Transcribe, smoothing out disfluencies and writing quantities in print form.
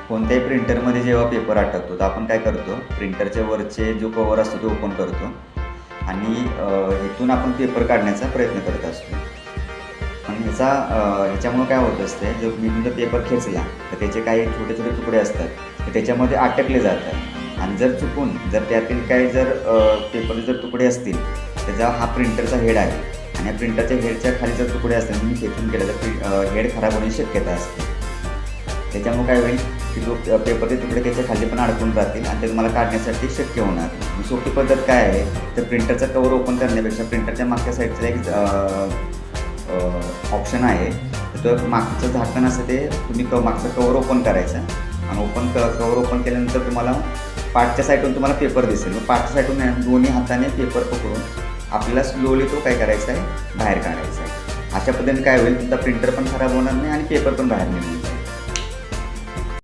कोणत्याही प्रिंटरमध्ये जेव्हा पेपर अटकतो तर आपण काय करतो, प्रिंटरच्या वरचे जो कवर असतो तो ओपन करतो आणि इथून आपण पेपर काढण्याचा प्रयत्न करत असतो. पण ह्याच्यामुळं काय होत असते, जो मी तुमचा पेपर खेचला तर त्याचे काही छोटे छोटे तुकडे असतात ते त्याच्यामध्ये अटकले जातात आणि जर त्यातील काही पेपरचे तुकडे असतील, त्याचा हा प्रिंटरचा हेड आहे आणि या प्रिंटरच्या हेडच्या खाली जर तुकडे असतील तुम्ही खेचून केलं तर हेड खराब होण्याची शक्यता असते. त्याच्यामुळे काय होईल की जो पेपरचे तुकडे त्याच्या खाली पण अडकून राहतील आणि ते तुम्हाला काढण्यासाठी शक्य होणार नाही. सोपी पद्धत काय आहे, तर प्रिंटरचा कवर ओपन करण्यापेक्षा प्रिंटरच्या मागच्या साईडचा एक ऑप्शन आहे, तर तो मागचं झाकण असतं ते तुम्ही मागचं कवर ओपन करायचं आणि कवर ओपन केल्यानंतर तुम्हाला पाठच्या साईडून तुम्हाला पेपर दिसेल. मग पाठच्या साईडून दोन्ही हाताने पेपर पकडून आपल्याला स्लोली तो काय करायचा आहे, बाहेर काढायचा आहे. अशा पद्धतीने काय होईल, तुमचा प्रिंटर पण खराब होणार नाही आणि पेपर पण बाहेर निघून जाईल.